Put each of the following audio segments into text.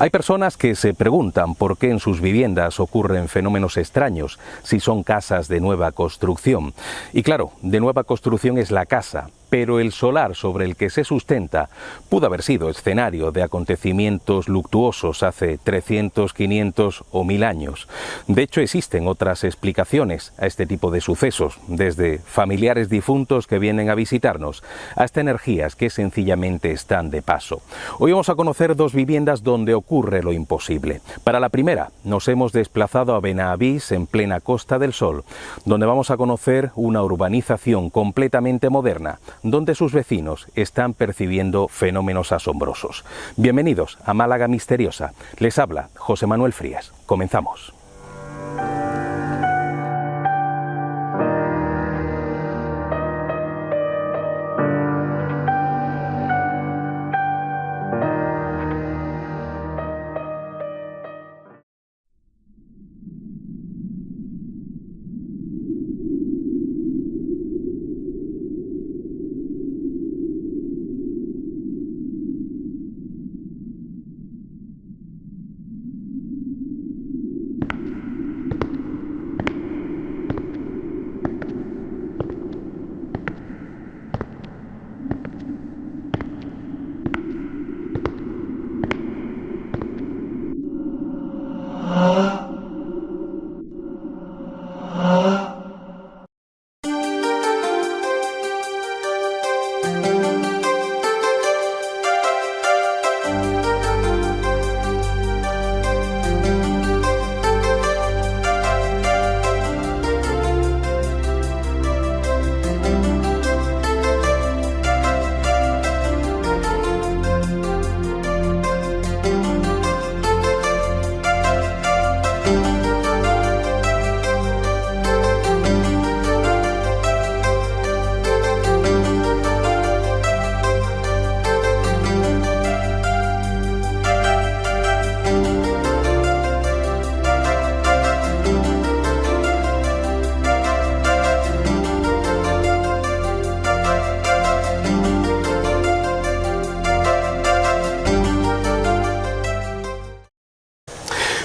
Hay personas que se preguntan por qué en sus viviendas ocurren fenómenos extraños si son casas de nueva construcción. Y claro, de nueva construcción es la casa, pero el solar sobre el que se sustenta pudo haber sido escenario de acontecimientos luctuosos hace 300, 500 o 1000 años. De hecho, existen otras explicaciones a este tipo de sucesos, desde familiares difuntos que vienen a visitarnos, hasta energías que sencillamente están de paso. Hoy vamos a conocer dos viviendas donde ocurre lo imposible. Para la primera, nos hemos desplazado a Benavís, en plena Costa del Sol, donde vamos a conocer una urbanización completamente moderna, donde sus vecinos están percibiendo fenómenos asombrosos. Bienvenidos a Málaga Misteriosa. Les habla José Manuel Frías. Comenzamos.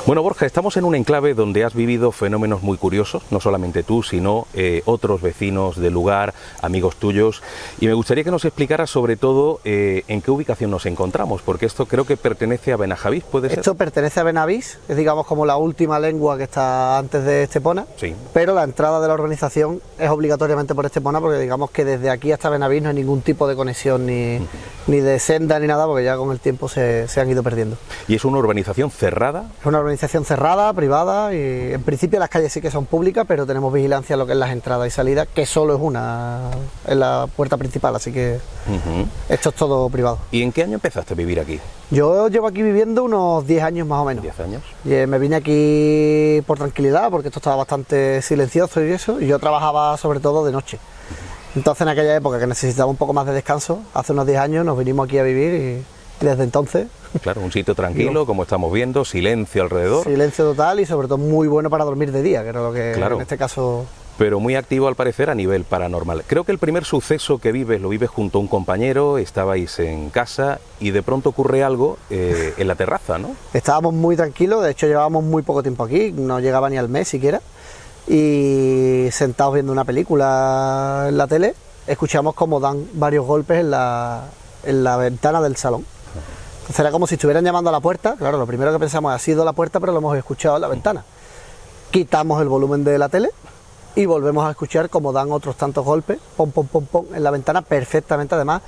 Bueno, Borja, estamos en un enclave donde has vivido fenómenos muy curiosos, no solamente tú, sino otros vecinos del lugar, amigos tuyos, y me gustaría que nos explicaras sobre todo en qué ubicación nos encontramos, porque esto creo que pertenece a Benavís, ¿puede ser? Esto pertenece a Benavís, es digamos como la última lengua que está antes de Estepona, sí. Pero la entrada de la urbanización es obligatoriamente por Estepona, porque digamos que desde aquí hasta Benavís no hay ningún tipo de conexión ni de senda ni nada, porque ya con el tiempo se han ido perdiendo. ¿Y es una urbanización cerrada? Es una urbanización cerrada, privada, y en principio las calles sí que son públicas, pero tenemos vigilancia en lo que es las entradas y salidas, que solo es una, en la puerta principal, así que esto es todo privado. ¿Y en qué año empezaste a vivir aquí? Yo llevo aquí viviendo unos 10 años más o menos. 10 años. Y, me vine aquí por tranquilidad, porque esto estaba bastante silencioso y eso, y yo trabajaba sobre todo de noche. Entonces en aquella época que necesitaba un poco más de descanso, hace unos 10 años nos vinimos aquí a vivir y desde entonces... Claro, un sitio tranquilo, como estamos viendo, silencio alrededor. Silencio total y sobre todo muy bueno para dormir de día, que era lo que en este caso... Pero muy activo al parecer a nivel paranormal. Creo que el primer suceso que vives, lo vives junto a un compañero, estabais en casa y de pronto ocurre algo en la terraza, ¿no? Estábamos muy tranquilos, de hecho llevábamos muy poco tiempo aquí, no llegaba ni al mes siquiera, y sentados viendo una película en la tele, escuchamos como dan varios golpes en la ventana del salón. Entonces era como si estuvieran llamando a la puerta. Claro, lo primero que pensamos ha sido la puerta, pero lo hemos escuchado en la ventana. Quitamos el volumen de la tele y volvemos a escuchar como dan otros tantos golpes, pom, pom, pom, pom, en la ventana perfectamente, además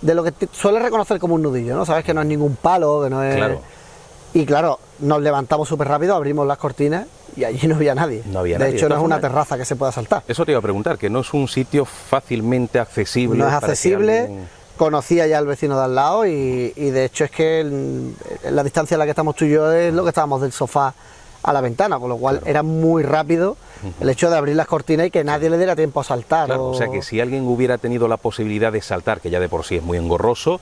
de lo que suele reconocer como un nudillo, ¿no? Sabes que no es ningún palo, que no es... Claro. Y claro, nos levantamos súper rápido, abrimos las cortinas y allí no había nadie. No había nadie. De hecho, no es una terraza que se pueda saltar. Eso te iba a preguntar, que no es un sitio fácilmente accesible. No es accesible. Conocía ya al vecino de al lado y de hecho es que la distancia en la que estamos tú y yo es lo que estábamos del sofá a la ventana, con lo cual era muy rápido el hecho de abrir las cortinas y que nadie le diera tiempo a saltar. Claro, o sea que si alguien hubiera tenido la posibilidad de saltar, que ya de por sí es muy engorroso,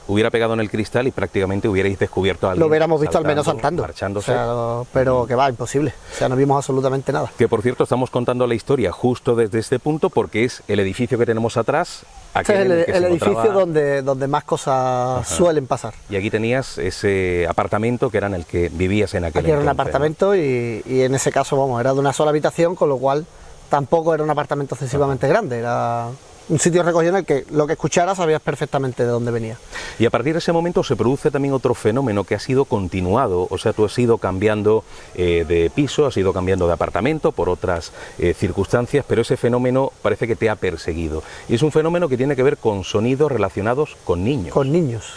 hubiera pegado en el cristal y prácticamente hubierais descubierto a alguien. Lo hubiéramos visto al menos saltando, marchándose. O sea, pero que va, imposible, o sea, no vimos absolutamente nada. Que por cierto estamos contando la historia justo desde este punto porque es el edificio que tenemos atrás, Este es en el que se el edificio encontraba... donde más cosas suelen pasar. Y aquí tenías ese apartamento que era en el que vivías en aquel Aquí era un entonces, apartamento, ¿no? y en ese caso, vamos, era de una sola habitación, con lo cual tampoco era un apartamento excesivamente grande, era un sitio recogido en el que lo que escucharas sabías perfectamente de dónde venía. Y a partir de ese momento se produce también otro fenómeno que ha sido continuado, o sea, tú has ido cambiando de piso, has ido cambiando de apartamento por otras circunstancias, pero ese fenómeno parece que te ha perseguido. Y es un fenómeno que tiene que ver con sonidos relacionados con niños. Con niños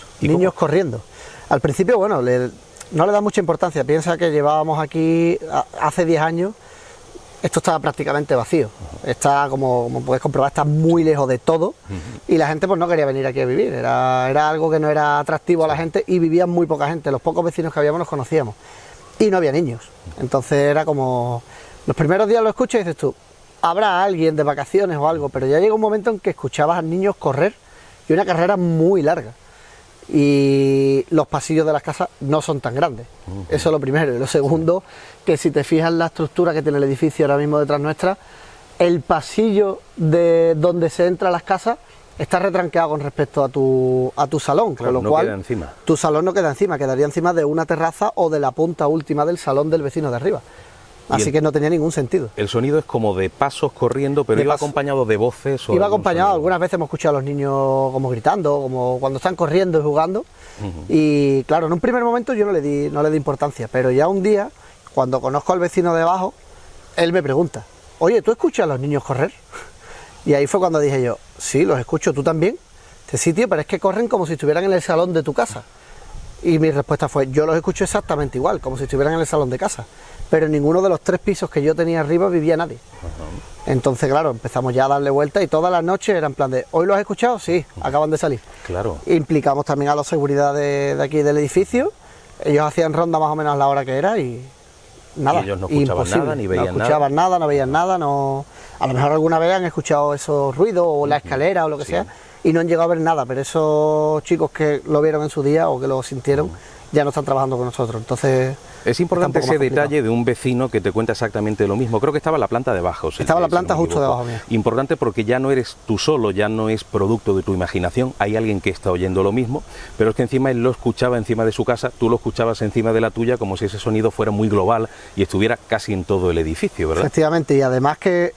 corriendo. Al principio, bueno, no le da mucha importancia, piensa que llevábamos aquí hace 10 años. Esto estaba prácticamente vacío, está como puedes comprobar, está muy lejos de todo y la gente pues no quería venir aquí a vivir, era algo que no era atractivo a la gente y vivía muy poca gente, los pocos vecinos que habíamos nos conocíamos y no había niños, entonces era como, los primeros días lo escuchas y dices tú, habrá alguien de vacaciones o algo, pero ya llega un momento en que escuchabas a niños correr y una carrera muy larga. Y los pasillos de las casas no son tan grandes, eso es lo primero. Y lo segundo, que si te fijas en la estructura que tiene el edificio ahora mismo detrás nuestra, el pasillo de donde se entra a las casas está retranqueado con respecto a tu salón, claro, con lo no cual queda encima. Tu salón no queda encima, quedaría encima de una terraza o de la punta última del salón del vecino de arriba. Así que no tenía ningún sentido. El sonido es como de pasos corriendo, pero iba acompañado de voces. Iba acompañado, algunas veces hemos escuchado a los niños como gritando, como cuando están corriendo y jugando. Y claro, en un primer momento yo no le di importancia, pero ya un día, cuando conozco al vecino de abajo, él me pregunta, oye, ¿tú escuchas a los niños correr? Y ahí fue cuando dije yo, sí, los escucho, ¿tú también? Dice, sí, tío, pero es que corren como si estuvieran en el salón de tu casa. Y mi respuesta fue, yo los escucho exactamente igual, como si estuvieran en el salón de casa. Pero en ninguno de los 3 pisos que yo tenía arriba vivía nadie. Entonces, claro, empezamos ya a darle vuelta y todas las noches era en plan de, ¿hoy lo has escuchado? Sí, acaban de salir. Claro. Implicamos también a la seguridad de aquí del edificio, ellos hacían ronda más o menos a la hora que era y nada. Y ellos no escuchaban nada, ni veían nada. No escuchaban nada, no veían nada, no... A lo mejor alguna vez han escuchado esos ruidos o la escalera o lo que sea y no han llegado a ver nada, pero esos chicos que lo vieron en su día o que lo sintieron ya no están trabajando con nosotros, entonces... Es importante ese detalle de un vecino que te cuenta exactamente lo mismo. Creo que estaba en la planta de abajo. Estaba en la planta justo debajo mío. Importante porque ya no eres tú solo, ya no es producto de tu imaginación. Hay alguien que está oyendo lo mismo, pero es que encima él lo escuchaba encima de su casa, tú lo escuchabas encima de la tuya, como si ese sonido fuera muy global y estuviera casi en todo el edificio, ¿verdad? Efectivamente, y además que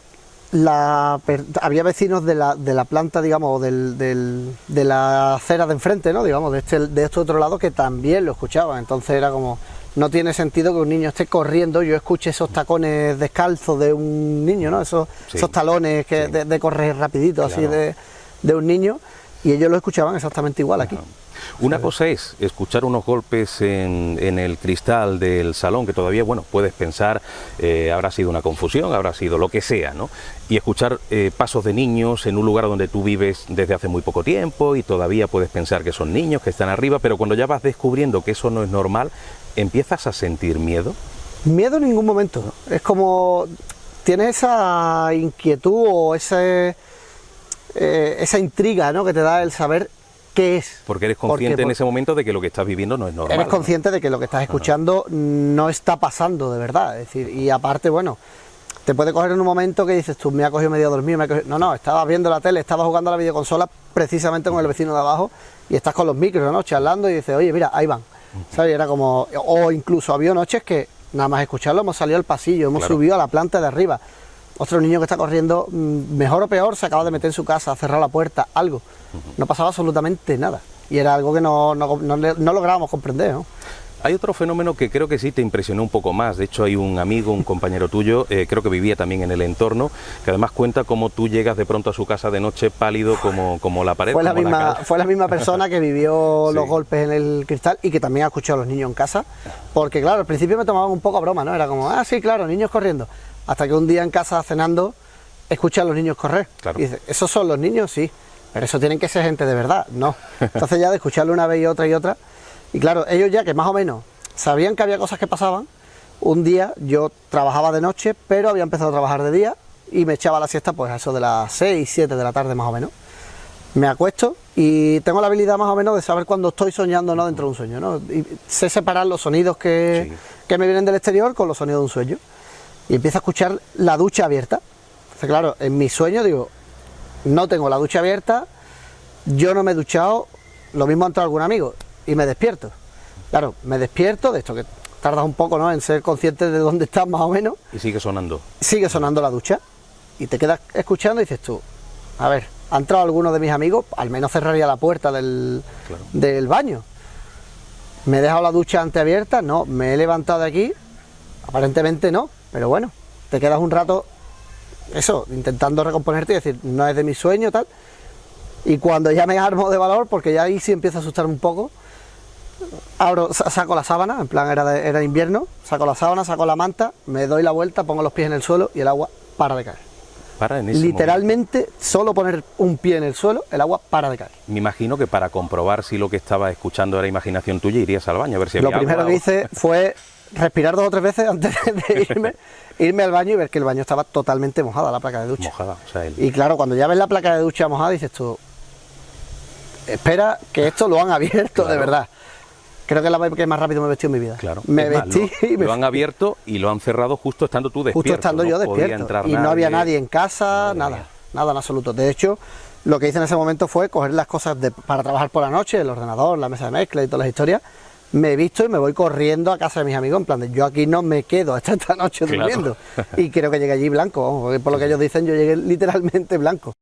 había vecinos de la planta, digamos, de la acera de enfrente, ¿no? Digamos, de este otro lado que también lo escuchaban. Entonces era como, no tiene sentido que un niño esté corriendo, yo escuche esos tacones descalzos de un niño, ¿no? Esos talones de correr rapidito, claro, así de un niño, y ellos lo escuchaban exactamente igual aquí. Una cosa es escuchar unos golpes en el cristal del salón, que todavía, bueno, puedes pensar, habrá sido una confusión, habrá sido lo que sea, ¿no? Y escuchar pasos de niños en un lugar donde tú vives desde hace muy poco tiempo y todavía puedes pensar que son niños, que están arriba, pero cuando ya vas descubriendo que eso no es normal, ¿empiezas a sentir miedo? Miedo en ningún momento, ¿no? Es como, tienes esa inquietud o esa intriga, ¿no?, que te da el saber qué es. Porque eres consciente en ese momento de que lo que estás viviendo no es normal. Eres consciente de que lo que estás escuchando no está pasando de verdad. Es decir, y aparte, bueno, te puede coger en un momento que dices tú, me ha cogido medio dormido, no, estabas viendo la tele, estabas jugando a la videoconsola precisamente con el vecino de abajo y estás con los micros, ¿no?, charlando y dices, oye, mira, ahí van. ¿Sabes? Era como, o incluso había noches que nada más escucharlo hemos salido al pasillo, hemos subido a la planta de arriba. Otro niño que está corriendo, mejor o peor, se acaba de meter en su casa, ha cerrado la puerta, algo. No pasaba absolutamente nada. Y era algo que no lográbamos comprender, ¿no? Hay otro fenómeno que creo que sí te impresionó un poco más. De hecho, hay un amigo, un compañero tuyo, creo que vivía también en el entorno, que además cuenta cómo tú llegas de pronto a su casa de noche pálido como la pared. Fue la misma persona que vivió los golpes en el cristal y que también ha escuchado a los niños en casa. Porque claro, al principio me tomaban un poco a broma, ¿no? Era como, sí, claro, niños corriendo. Hasta que un día en casa cenando escucha a los niños correr. Claro. Y dice, ¿esos son los niños? Sí, pero eso tienen que ser gente de verdad. No. Entonces ya de escucharlo una vez y otra, y claro, ellos ya que más o menos sabían que había cosas que pasaban, un día yo trabajaba de noche, pero había empezado a trabajar de día y me echaba la siesta pues a eso de las 6, 7 de la tarde más o menos. Me acuesto y tengo la habilidad más o menos de saber cuando estoy soñando o no dentro de un sueño, ¿no? Y sé separar los sonidos que me vienen del exterior con los sonidos de un sueño. Y empiezo a escuchar la ducha abierta. Entonces, claro, en mi sueño digo, no tengo la ducha abierta, yo no me he duchado, lo mismo ha entrado algún amigo y me despierto. Claro, me despierto de esto que tardas un poco, ¿no?, en ser consciente de dónde estás más o menos. Y sigue sonando. Sigue sonando la ducha y te quedas escuchando y dices tú, a ver, ha entrado alguno de mis amigos, al menos cerraría la puerta del baño. ¿Me he dejado la ducha anteabierta? No. ¿Me he levantado de aquí? Aparentemente no, pero bueno, te quedas un rato, eso, intentando recomponerte y decir, no es de mi sueño, tal. Y cuando ya me armo de valor, porque ya ahí sí empieza a asustarme un poco, saco la sábana, en plan era invierno, saco la sábana, saco la manta, me doy la vuelta, pongo los pies en el suelo y el agua para de caer. Literalmente, solo poner un pie en el suelo, el agua para de caer. Me imagino que para comprobar si lo que estabas escuchando era imaginación tuya, irías al baño a ver si había agua. Lo primero que hice fue respirar 2 o 3 veces antes de irme al baño y ver que el baño estaba totalmente mojada, la placa de ducha. Mojada, o sea, Y claro, cuando ya ves la placa de ducha mojada, dices tú, espera que esto lo han abierto, claro, de verdad. Creo que es la vez que más rápido me he vestido en mi vida. Claro. Me vestí y lo han abierto y lo han cerrado justo estando tú despierto. Justo estando yo despierto. Y no había nadie en casa, nada en absoluto. De hecho, lo que hice en ese momento fue coger las cosas para trabajar por la noche, el ordenador, la mesa de mezcla y todas las historias. Me he visto y me voy corriendo a casa de mis amigos, en plan de yo aquí no me quedo hasta esta noche durmiendo. Y creo que llegué allí blanco, vamos, porque por lo que ellos dicen, yo llegué literalmente blanco.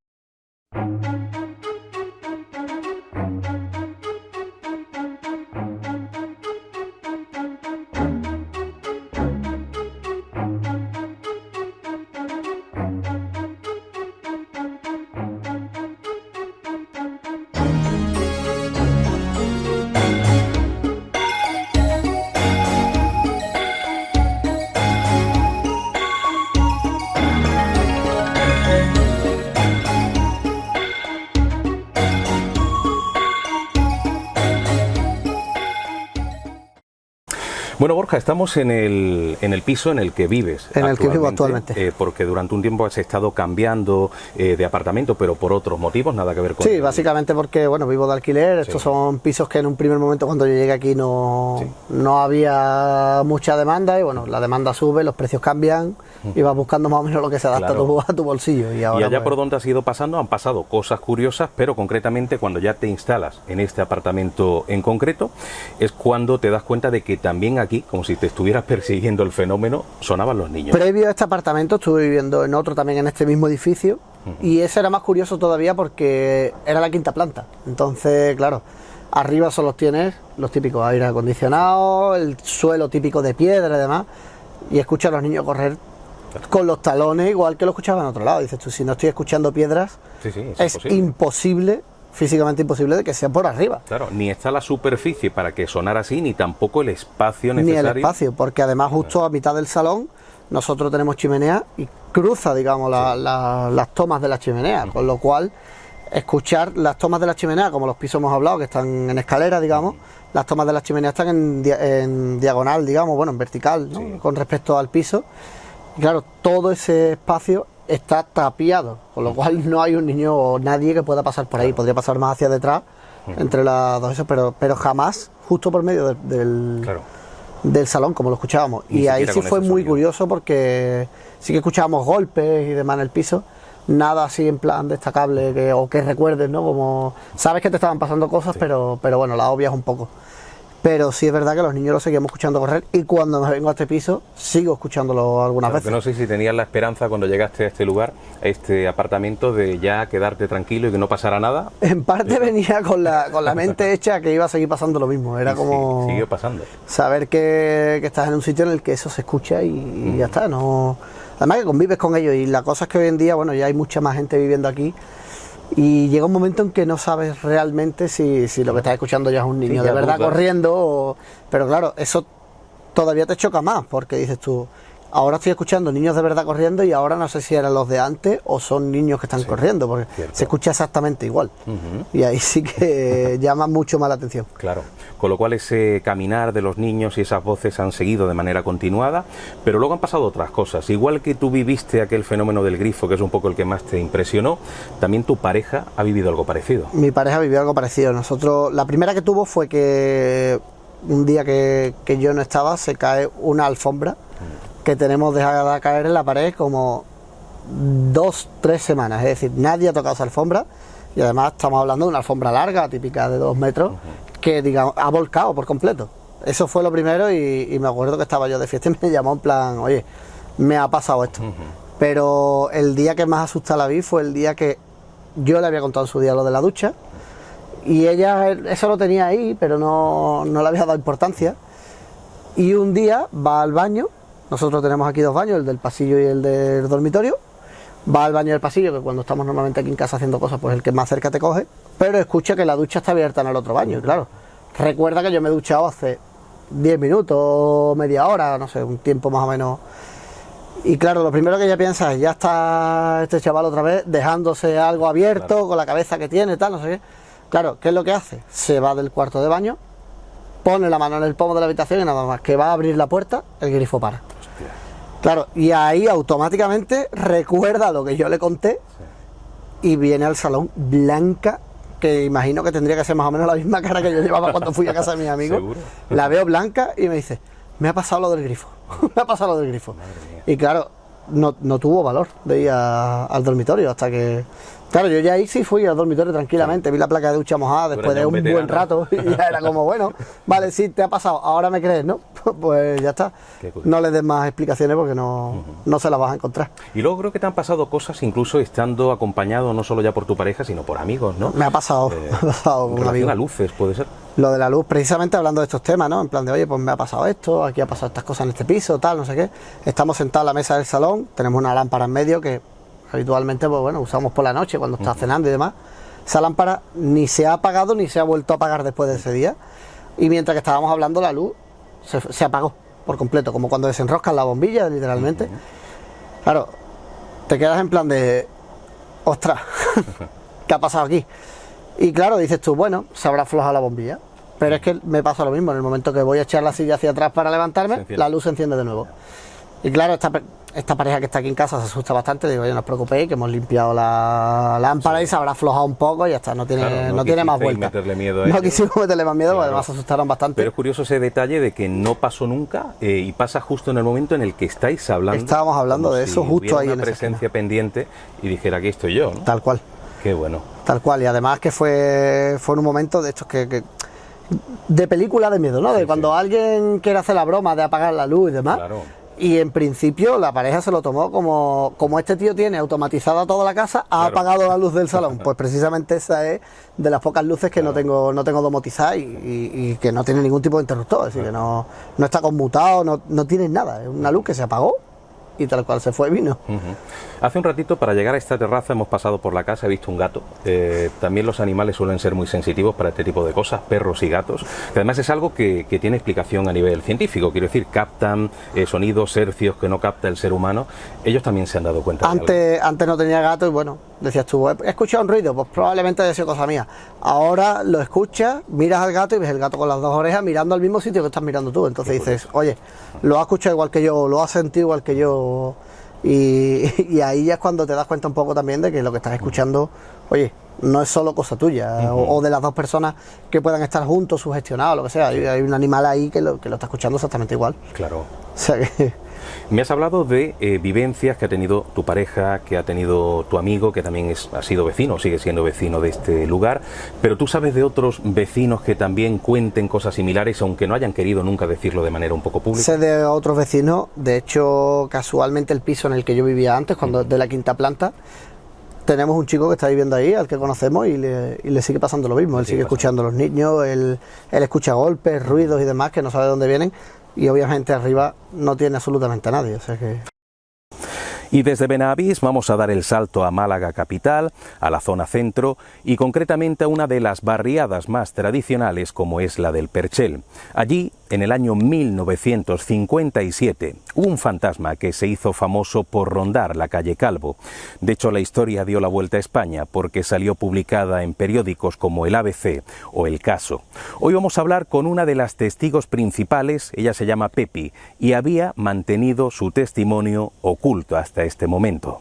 Bueno, Borja, estamos en el piso en el que vives. En el que vivo actualmente. Porque durante un tiempo has estado cambiando de apartamento, pero por otros motivos, nada que ver con... Sí, básicamente porque, bueno, vivo de alquiler. Estos son pisos que en un primer momento cuando yo llegué aquí no había mucha demanda y, bueno, la demanda sube, los precios cambian y vas buscando más o menos lo que se adapta a tu bolsillo. Y ahora, allá por donde has ido pasando han pasado cosas curiosas, pero concretamente cuando ya te instalas en este apartamento en concreto, es cuando te das cuenta de que también aquí, como si te estuvieras persiguiendo el fenómeno, sonaban los niños. Previo a este apartamento estuve viviendo en otro también en este mismo edificio y ese era más curioso todavía porque era la 5ª planta. Entonces, claro, arriba solo tienes los típicos aire acondicionado, el suelo típico de piedra y demás, y escuchas a los niños correr con los talones igual que lo escuchaban en otro lado. Dices tú, si no estoy escuchando piedras, es imposible, físicamente imposible, de que sea por arriba. Claro, ni está la superficie para que sonara así, ni tampoco el espacio necesario. Ni el espacio, porque además justo a mitad del salón nosotros tenemos chimenea y cruza, digamos, las tomas de la chimenea, con lo cual escuchar las tomas de la chimenea, como los pisos hemos hablado, que están en escalera, digamos, las tomas de la chimenea están en diagonal, digamos, bueno, en vertical, ¿no? Con respecto al piso. Y claro, todo ese espacio está tapiado, con lo cual no hay un niño o nadie que pueda pasar por ahí. Podría pasar más hacia detrás, entre las dos, pero jamás justo por medio del salón, como lo escuchábamos. Y ahí sí fue muy curioso porque sí que escuchábamos golpes y demás en el piso, nada así en plan destacable o que recuerdes, ¿no? Como sabes que te estaban pasando cosas, pero bueno, la obvias un poco. Pero sí es verdad que los niños los seguimos escuchando correr y cuando me vengo a este piso sigo escuchándolo algunas veces. No sé si tenías la esperanza cuando llegaste a este lugar, a este apartamento, de ya quedarte tranquilo y que no pasara nada. En parte venía con la mente hecha que iba a seguir pasando lo mismo. Era como siguió pasando. Saber que estás en un sitio en el que eso se escucha y ya está. No, además que convives con ellos y la cosa es que hoy en día, bueno, ya hay mucha más gente viviendo aquí. Y llega un momento en que no sabes realmente si lo que estás escuchando ya es un niño de verdad corriendo pero claro, eso todavía te choca más porque dices tú, ahora estoy escuchando niños de verdad corriendo y ahora no sé si eran los de antes o son niños que están corriendo, porque se escucha exactamente igual. Y ahí sí que llama mucho más la atención. Claro, con lo cual ese caminar de los niños y esas voces han seguido de manera continuada, pero luego han pasado otras cosas. Igual que tú viviste aquel fenómeno del grifo, que es un poco el que más te impresionó, también tu pareja ha vivido algo parecido. Mi pareja vivió algo parecido. Nosotros, la primera que tuvo fue que un día que yo no estaba, se cae una alfombra que tenemos dejada caer en la pared como 2-3 semanas, es decir, nadie ha tocado esa alfombra, y además estamos hablando de una alfombra larga, típica de 2 metros, que digamos ha volcado por completo. Eso fue lo primero y me acuerdo que estaba yo de fiesta y me llamó en plan, oye, me ha pasado esto. Pero el día que más asusta la vi fue el día que yo le había contado en su día lo de la ducha y ella eso lo tenía ahí, pero no le había dado importancia. Y un día va al baño, nosotros tenemos aquí 2 baños, el del pasillo y el del dormitorio. Va al baño del pasillo, que cuando estamos normalmente aquí en casa haciendo cosas, pues el que más cerca te coge, pero escucha que la ducha está abierta en el otro baño, y claro, recuerda que yo me he duchado hace 10 minutos, media hora, no sé, un tiempo más o menos. Y claro, lo primero que ella piensa es, ya está este chaval otra vez dejándose algo abierto, con la cabeza que tiene, tal, no sé qué. Claro, ¿qué es lo que hace? Se va del cuarto de baño, pone la mano en el pomo de la habitación y nada más que va a abrir la puerta, el grifo para. Claro, y ahí automáticamente recuerda lo que yo le conté y viene al salón blanca, que imagino que tendría que ser más o menos la misma cara que yo llevaba cuando fui a casa de mis amigos. ¿Seguro? La veo blanca y me dice, me ha pasado lo del grifo, me ha pasado lo del grifo. Y claro, no tuvo valor de ir al dormitorio hasta que... Claro, yo ya ahí sí fui al dormitorio tranquilamente, vi la placa de ducha mojada después de un buen rato y ya era como, bueno, vale, sí, te ha pasado, ahora me crees, ¿no? Pues ya está, no le des más explicaciones porque no se las vas a encontrar. Y luego creo que te han pasado cosas incluso estando acompañado no solo ya por tu pareja, sino por amigos, ¿no? Me ha pasado un amigo. A luces, puede ser. Lo de la luz, precisamente hablando de estos temas, ¿no? En plan de, oye, pues me ha pasado esto, aquí ha pasado estas cosas en este piso, tal, no sé qué. Estamos sentados en la mesa del salón, tenemos una lámpara en medio que habitualmente, pues bueno, usamos por la noche cuando está cenando y demás. Esa lámpara ni se ha apagado ni se ha vuelto a apagar después de ese día. Y mientras que estábamos hablando, la luz se apagó por completo, como cuando desenroscan la bombilla, literalmente. Claro, te quedas en plan de, ostras, ¿qué ha pasado aquí? Y claro, dices tú, bueno, se habrá aflojado la bombilla. Pero es que me pasa lo mismo, en el momento que voy a echar la silla hacia atrás para levantarme, la luz se enciende de nuevo. Y claro, esta pareja que está aquí en casa se asusta bastante, digo, oye, no os preocupéis, que hemos limpiado la lámpara y se habrá aflojado un poco y ya está, no tiene más vuelta. No quisimos meterle más miedo, porque además se asustaron bastante. Pero es curioso ese detalle de que no pasó nunca y pasa justo en el momento en el que estáis hablando. Estábamos hablando de eso justo ahí en una presencia pendiente y dijera, aquí estoy yo, ¿no? Tal cual. Qué bueno. Tal cual, y además que fue un momento de estos que de película de miedo, ¿no? De cuando alguien quiere hacer la broma de apagar la luz y demás. Claro. Y en principio la pareja se lo tomó como este tío tiene automatizada toda la casa, ha apagado la luz del salón. Pues precisamente esa es de las pocas luces que no tengo domotizada y que no tiene ningún tipo de interruptor. Es decir, que no está conmutado, no tiene nada. Es una luz que se apagó y tal cual se fue y vino. Hace un ratito, para llegar a esta terraza, hemos pasado por la casa, he visto un gato. También los animales suelen ser muy sensitivos para este tipo de cosas, perros y gatos, que además es algo que tiene explicación a nivel científico. Quiero decir, captan sonidos, hercios que no capta el ser humano. Ellos también se han dado cuenta. Antes no tenía gato y bueno, decías tú, he escuchado un ruido, pues probablemente haya sido cosa mía. Ahora lo escuchas, miras al gato y ves el gato con las 2 orejas mirando al mismo sitio que estás mirando tú. Entonces dices, oye, lo ha escuchado igual que yo, lo ha sentido igual que yo. Y ahí ya es cuando te das cuenta un poco también de que lo que estás escuchando, oye, no es solo cosa tuya, o de las 2 personas que puedan estar juntos, sugestionados, lo que sea. Hay un animal ahí que lo está escuchando exactamente igual. Claro. O sea que... Me has hablado de vivencias que ha tenido tu pareja, que ha tenido tu amigo, que también ha sido vecino, sigue siendo vecino de este lugar, pero tú sabes de otros vecinos que también cuenten cosas similares, aunque no hayan querido nunca decirlo de manera un poco pública. Sé de otros vecinos, de hecho, casualmente el piso en el que yo vivía antes, cuando de la 5ª planta, tenemos un chico que está viviendo ahí, al que conocemos, y le sigue pasando lo mismo. Él sigue escuchando a los niños, él escucha golpes, ruidos y demás, que no sabe de dónde vienen. Y obviamente arriba no tiene absolutamente a nadie, o sea que... Y desde Benavís vamos a dar el salto a Málaga capital, a la zona centro y concretamente a una de las barriadas más tradicionales como es la del Perchel. Allí, en el año 1957, hubo un fantasma que se hizo famoso por rondar la calle Calvo. De hecho, la historia dio la vuelta a España porque salió publicada en periódicos como el ABC o El Caso. Hoy vamos a hablar con una de las testigos principales, ella se llama Pepi, y había mantenido su testimonio oculto hasta este momento.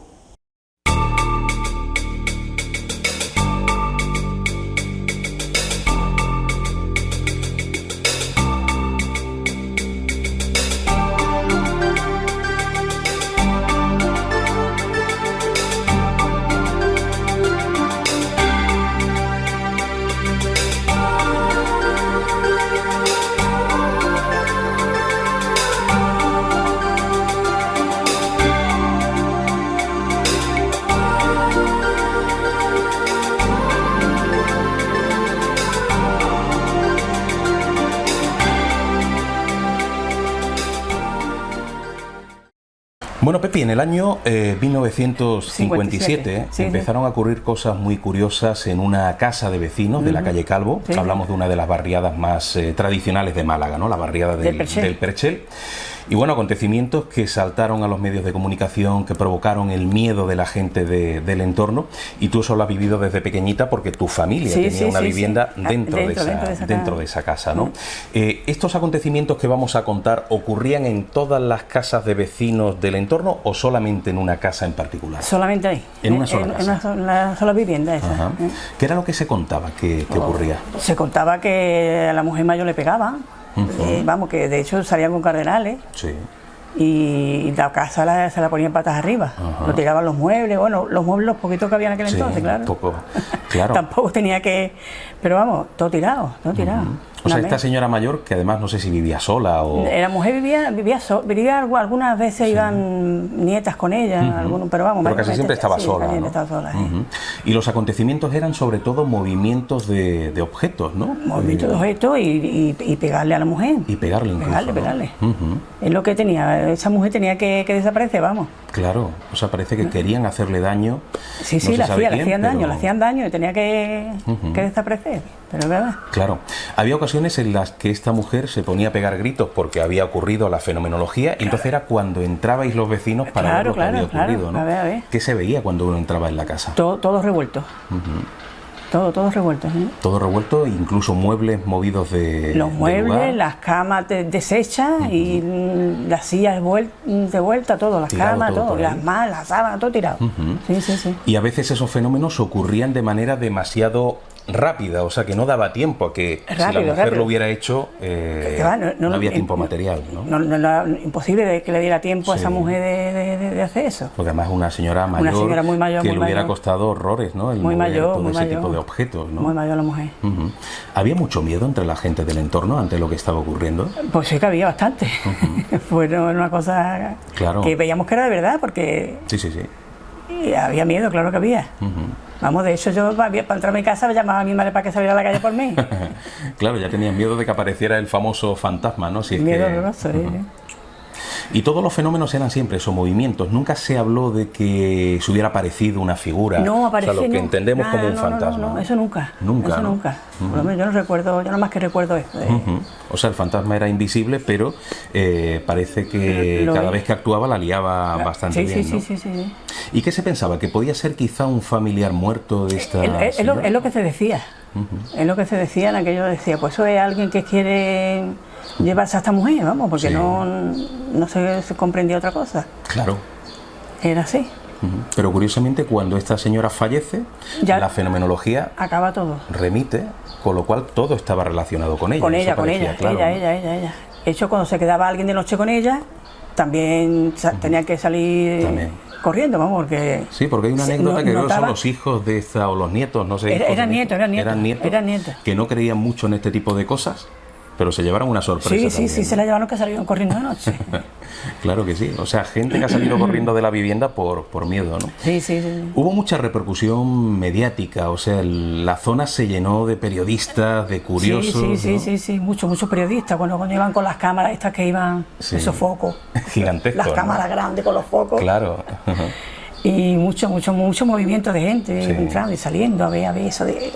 Bueno, Pepi, en el año 1957 sí, empezaron a ocurrir cosas muy curiosas en una casa de vecinos de la calle Calvo. Sí, Hablamos de una de las barriadas más tradicionales de Málaga, ¿no? La barriada del Perchel. Y bueno, acontecimientos que saltaron a los medios de comunicación, que provocaron el miedo de la gente del entorno. Y tú eso lo has vivido desde pequeñita porque tu familia tenía una vivienda dentro de esa casa, ¿no? ¿Estos acontecimientos que vamos a contar ocurrían en todas las casas de vecinos del entorno o solamente en una casa en particular? Solamente ahí. En una sola casa. En una sola vivienda esa. Ajá. ¿Qué era lo que se contaba que ocurría? Se contaba que a la mujer mayor le pegaban. Vamos, que de hecho salían con cardenales. Sí. Y la casa se la ponían patas arriba. Lo tiraban los muebles, bueno, los muebles los poquitos que había en aquel entonces, claro. Claro. Tampoco tenía que... Pero vamos, todo tirado, todo tirado. O sea, esta señora mayor, que además no sé si vivía sola o... La mujer vivía algunas veces iban nietas con ella, pero vamos... Pero casi siempre estaba sola, ¿no? Estaba sola, Y los acontecimientos eran sobre todo movimientos de objetos, ¿no? Movimientos de objetos y pegarle a la mujer. Y pegarle incluso, Pegarle. Es lo que tenía, esa mujer tenía que desaparecer, vamos. Claro, o sea, parece que querían hacerle daño. Sí, no le hacían daño y tenía que desaparecer, pero es verdad. Claro, había ocasiones en las que esta mujer se ponía a pegar gritos porque había ocurrido la fenomenología, y entonces era cuando entrabais los vecinos para ver lo que había ocurrido, ¿no? A ver. ¿Qué se veía cuando uno entraba en la casa? Todo revuelto. Todo revuelto. Todo revuelto, incluso muebles movidos de los muebles, lugar. Las camas deshechas y las sillas de vuelta, todo, las tirado camas, todo, las malas, las sábanas, todo tirado. Sí. Y a veces esos fenómenos ocurrían de manera demasiado rápida, o sea que no daba tiempo a que si la mujer lo hubiera hecho, no había tiempo material, ¿no? No, imposible de que le diera tiempo a esa mujer de hacer eso. Porque además una señora mayor, muy mayor, que le hubiera costado horrores, ¿no? Muy mayor, todo ese tipo de objetos, ¿no? Muy mayor la mujer. ¿Había mucho miedo entre la gente del entorno ante lo que estaba ocurriendo? Pues sí que había bastante. Fue una cosa que veíamos que era de verdad, porque... Sí. Y había miedo, claro que había. Vamos, de hecho yo para entrar a mi casa me llamaba a mi madre para que saliera a la calle por mí. Claro, ya tenían miedo de que apareciera el famoso fantasma, ¿no? Miedo horroroso, Y todos los fenómenos eran siempre esos movimientos. Nunca se habló de que se hubiera aparecido una figura. No, apareció. O sea, lo que entendemos como un fantasma. No, eso nunca. Nunca. Eso nunca. Por lo menos yo no recuerdo, yo nada más que recuerdo esto. O sea, el fantasma era invisible, pero parece que cada vez que actuaba la liaba bastante bien, ¿no? Sí. ¿Y qué se pensaba? ¿Que podía ser quizá un familiar muerto de esta es lo que se decía. Es lo que se decía en aquello, decía, pues eso es alguien que quiere llevarse a esta mujer, vamos, porque no se comprendía otra cosa. Claro. Era así. Pero curiosamente cuando esta señora fallece, la fenomenología acaba todo. Remite, con lo cual todo estaba relacionado con ella. Con ella. De hecho, cuando se quedaba alguien de noche con ella, también tenía que salir corriendo, vamos, porque... Sí, porque hay una anécdota que creo que son los hijos de esta, o los nietos, no sé. Eran nietos. Que no creían mucho en este tipo de cosas, pero se llevaron una sorpresa. Sí, se la llevaron, que salieron corriendo de noche. Claro que sí, o sea, gente que ha salido corriendo de la vivienda por miedo, ¿no? Sí. Hubo mucha repercusión mediática, o sea, la zona se llenó de periodistas, de curiosos. Sí, muchos periodistas, cuando iban con las cámaras estas que iban, esos focos. Gigantescos. Las cámaras grandes con los focos. Claro. Y mucho movimiento de gente entrando y saliendo, a ver eso de...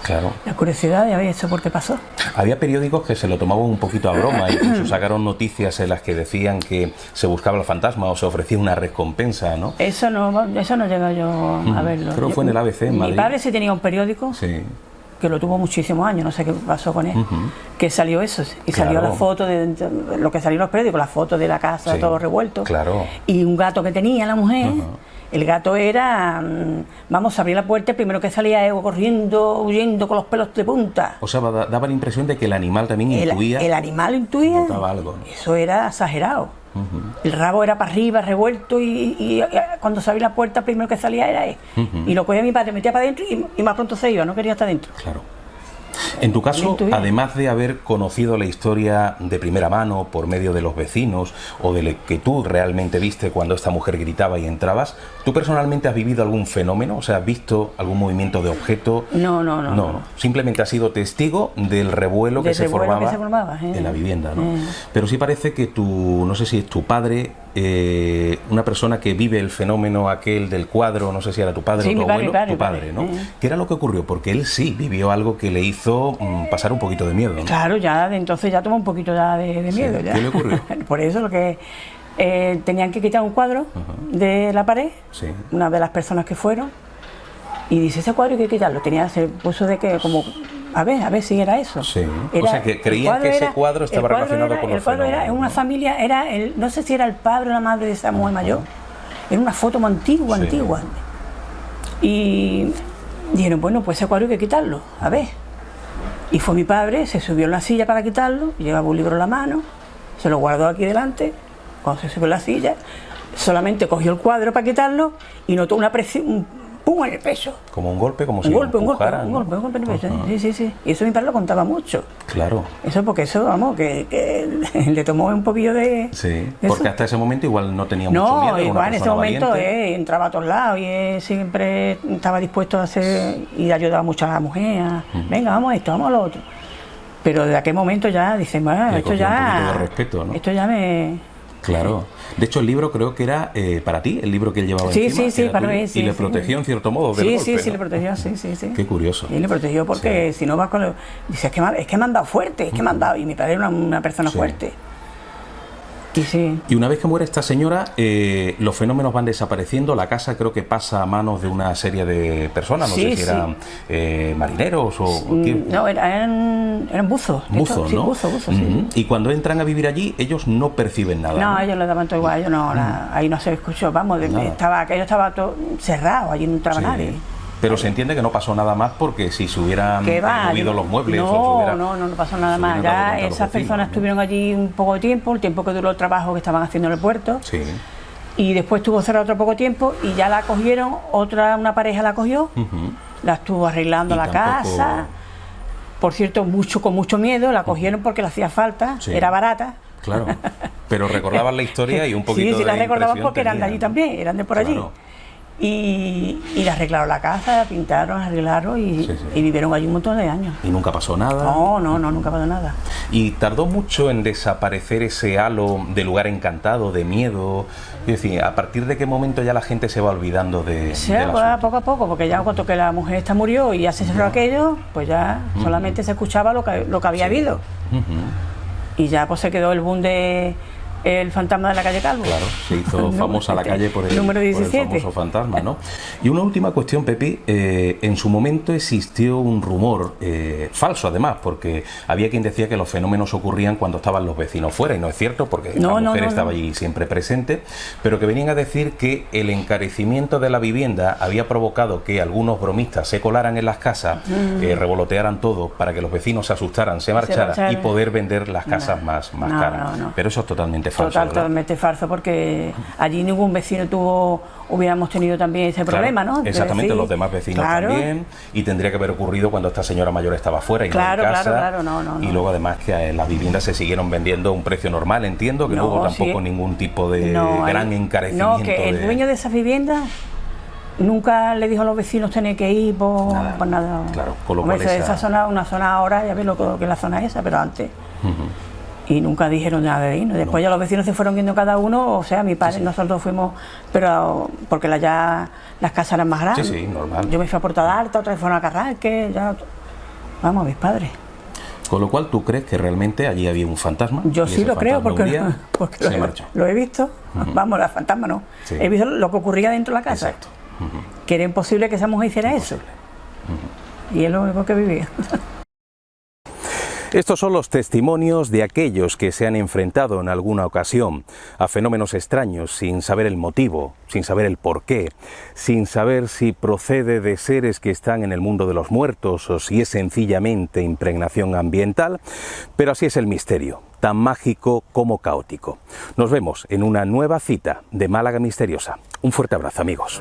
Claro. La curiosidad de haber eso por qué pasó. Había periódicos que se lo tomaban un poquito a broma, incluso sacaron noticias en las que decían que se buscaba el fantasma o se ofrecía una recompensa, ¿no? Eso no llega yo a verlo. Creo que fue en el ABC, en Madrid. Mi padre sí tenía un periódico que lo tuvo muchísimos años, no sé qué pasó con él, que salió eso, y salió la foto de lo que salió en los periódicos, la foto de la casa, todo revuelto, y un gato que tenía la mujer. El gato era, vamos a abrir la puerta, el primero que salía corriendo, huyendo con los pelos de punta. O sea, daba la impresión de que el animal también intuía. El animal intuía. Notaba algo, ¿no? Eso era exagerado. El rabo era para arriba, revuelto, y cuando se abría la puerta, el primero que salía era él. Y lo cogía mi padre, metía para adentro y más pronto se iba, no quería estar dentro. Claro. En tu caso, además de haber conocido la historia de primera mano por medio de los vecinos o de lo que tú realmente viste cuando esta mujer gritaba y entrabas, ¿tú personalmente has vivido algún fenómeno? O sea, ¿has visto algún movimiento de objeto? No. Simplemente has sido testigo del revuelo que se formaba en la vivienda, ¿no? Pero sí parece que no sé si es tu padre, una persona que vive el fenómeno aquel del cuadro, no sé si era tu padre o tu abuelo, tu padre, ¿no? ¿Qué era lo que ocurrió? Porque él sí vivió algo que le hizo pasar un poquito de miedo, ¿no? Claro, ya de entonces ya tomó un poquito ya de miedo. Sí. Ya. ¿Qué le ocurrió? Por eso lo que tenían que quitar un cuadro de la pared, una de las personas que fueron, y dice, ese cuadro hay que quitarlo. Se puso de que como... A ver si era eso. Sí. O sea, que creían que ese cuadro estaba relacionado con los fenómenos. El cuadro era en una familia, no sé si era el padre o la madre de esa mujer mayor. Era una foto muy antigua. Y dijeron, bueno, pues ese cuadro hay que quitarlo, a ver. Y fue mi padre, se subió en la silla para quitarlo, llevaba un libro en la mano, se lo guardó aquí delante, cuando se subió en la silla, solamente cogió el cuadro para quitarlo y notó una presión, ¡pum!, en el pecho. Como un golpe, como si un golpe en el pecho. Sí. Y eso mi padre lo contaba mucho. Claro. Eso porque eso, vamos, que le tomó un poquillo de... Sí, porque eso. Hasta ese momento igual no tenía mucho miedo. No, igual en ese momento entraba a todos lados y siempre estaba dispuesto a hacer y ayudaba mucho a la mujer. Venga, vamos a esto, vamos a lo otro. Pero de aquel momento ya dice, bueno, esto ya... un poquito de respeto, ¿no? Esto ya me... Claro. De hecho, el libro creo que era para ti, el libro que él llevaba encima. Sí, para mí, y le protegió en cierto modo del golpe, Sí, ¿no? le protegió, sí. Qué curioso. Y le protegió porque si no vas con... Dice, es que me han dado fuerte, es que me han dado... Y mi padre era una persona fuerte. Y una vez que muere esta señora, los fenómenos van desapareciendo, la casa creo que pasa a manos de una serie de personas, no sé si eran marineros o... No, eran buzos. Buzos, ¿no? Buzos, sí. Y cuando entran a vivir allí, ellos no perciben nada. No, ellos le daban todo igual, ellos no, ahí no se escuchó, vamos, aquello estaba todo cerrado, allí no entraba nadie. Pero se entiende que no pasó nada más porque si se hubieran movido los muebles no pasó nada más. Ya esas personas estuvieron allí un poco de tiempo, el tiempo que duró el trabajo que estaban haciendo en el puerto. Sí. Y después estuvo cerrado otro poco tiempo y ya la cogieron, una pareja la cogió, la estuvo arreglando la casa. Por cierto, con mucho miedo, la cogieron porque le hacía falta, era barata. Claro, pero recordaban la historia y un poquito de la recordaban porque eran de allí también, eran de por allí. Y le arreglaron la casa, la pintaron, arreglaron y vivieron allí un montón de años. ¿Y nunca pasó nada? No, nunca pasó nada. ¿Y tardó mucho en desaparecer ese halo de lugar encantado, de miedo? Es decir, ¿a partir de qué momento ya la gente se va olvidando de poco a poco, porque ya cuando que la mujer esta murió y ya se cerró aquello, pues ya solamente se escuchaba lo que había habido. Y ya pues se quedó el boom de... El fantasma de la calle Calvo. Claro, se hizo famosa la calle por el famoso fantasma, ¿no? Y una última cuestión, Pepi, en su momento existió un rumor, falso además, porque había quien decía que los fenómenos ocurrían cuando estaban los vecinos fuera, y no es cierto, porque la mujer estaba allí siempre presente, pero que venían a decir que el encarecimiento de la vivienda había provocado que algunos bromistas se colaran en las casas, revolotearan todo para que los vecinos se asustaran, se marcharan y poder vender las casas más caras. Pero eso es totalmente falso. Totalmente falso, porque allí ningún vecino hubiéramos tenido también ese problema, ¿no? Exactamente, los demás vecinos también, y tendría que haber ocurrido cuando esta señora mayor estaba fuera y no en casa. Y luego además que las viviendas se siguieron vendiendo a un precio normal, entiendo que no hubo tampoco ningún tipo de gran encarecimiento. No, que el dueño de esa vivienda nunca le dijo a los vecinos tener que ir por nada. Claro, con lo cual esa zona, una zona ahora, ya ves lo que es la zona esa, pero antes... Y nunca dijeron nada de irnos. Después ya los vecinos se fueron yendo cada uno, o sea, mi padre, nosotros fuimos, pero porque las casas eran más grandes. Sí, normal. Yo me fui a Portada Alta, otra vez fueron a Carranque, vamos, mis padres. Con lo cual, ¿tú crees que realmente allí había un fantasma? Yo sí lo creo, porque lo he visto. Vamos, el fantasma no. He visto lo que ocurría dentro de la casa. Exacto. Que era imposible que esa mujer hiciera eso. Y es lo único que vivía. Estos son los testimonios de aquellos que se han enfrentado en alguna ocasión a fenómenos extraños sin saber el motivo, sin saber el porqué, sin saber si procede de seres que están en el mundo de los muertos o si es sencillamente impregnación ambiental, pero así es el misterio, tan mágico como caótico. Nos vemos en una nueva cita de Málaga Misteriosa. Un fuerte abrazo, amigos.